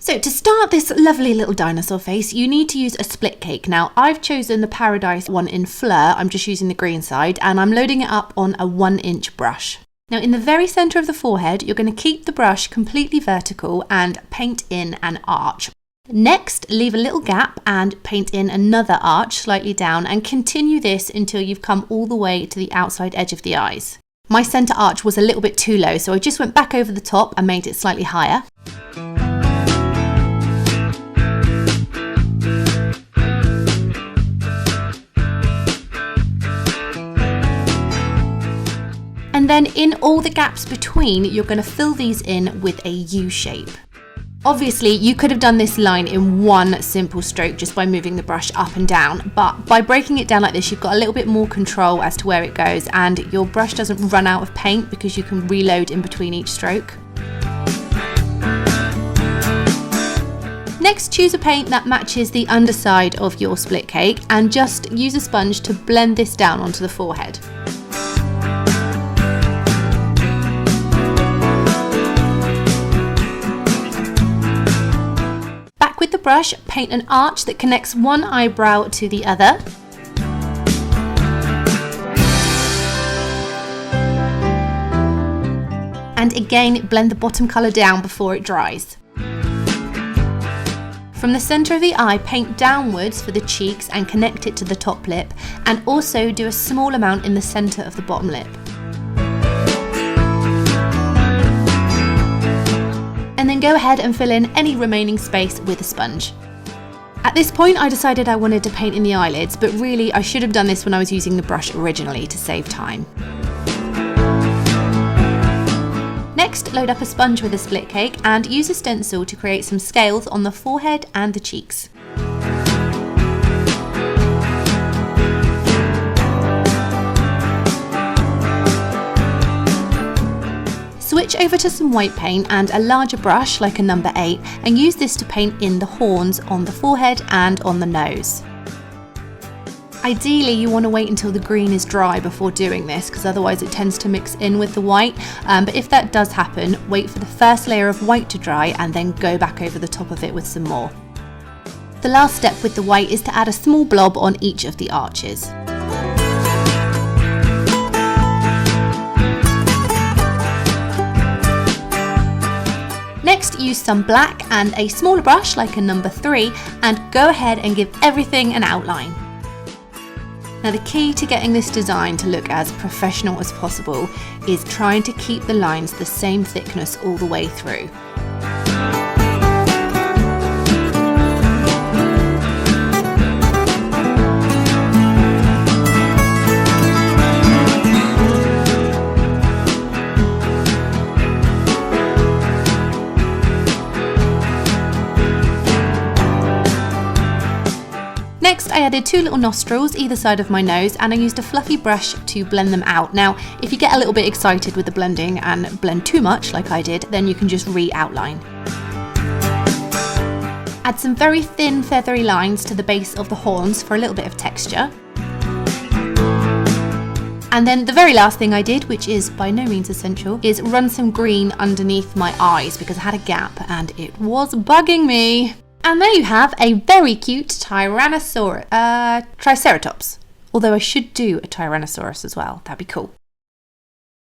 So to start this lovely little dinosaur face, you need to use a split cake. Now I've chosen the Paradise one in Fleur, I'm just using the green side, and I'm loading it up on a 1-inch brush. Now in the very centre of the forehead, you're going to keep the brush completely vertical and paint in an arch. Next, leave a little gap and paint in another arch slightly down, and continue this until you've come all the way to the outside edge of the eyes. My centre arch was a little bit too low, so I just went back over the top and made it slightly higher. And then in all the gaps between, you're going to fill these in with a U shape. Obviously, you could have done this line in one simple stroke just by moving the brush up and down, but by breaking it down like this, you've got a little bit more control as to where it goes, and your brush doesn't run out of paint because you can reload in between each stroke. Next, choose a paint that matches the underside of your split cake and just use a sponge to blend this down onto the forehead. With the brush, paint an arch that connects one eyebrow to the other. And again, blend the bottom colour down before it dries. From the centre of the eye, paint downwards for the cheeks and connect it to the top lip, and also do a small amount in the centre of the bottom lip. And then go ahead and fill in any remaining space with a sponge. At this point I decided I wanted to paint in the eyelids, but really I should have done this when I was using the brush originally to save time. Next, load up a sponge with a split cake and use a stencil to create some scales on the forehead and the cheeks. Switch over to some white paint and a larger brush like a number 8, and use this to paint in the horns on the forehead and on the nose. Ideally you want to wait until the green is dry before doing this, because otherwise it tends to mix in with the white, but if that does happen, wait for the first layer of white to dry and then go back over the top of it with some more. The last step with the white is to add a small blob on each of the arches. Next, use some black and a smaller brush like a number 3 and go ahead and give everything an outline. Now the key to getting this design to look as professional as possible is trying to keep the lines the same thickness all the way through. Next, I added 2 little nostrils either side of my nose, and I used a fluffy brush to blend them out. Now, if you get a little bit excited with the blending and blend too much like I did, then you can just re-outline. Add some very thin feathery lines to the base of the horns for a little bit of texture. And then the very last thing I did, which is by no means essential, is run some green underneath my eyes because I had a gap and it was bugging me. And there you have a very cute Triceratops. Although I should do a Tyrannosaurus as well, that'd be cool.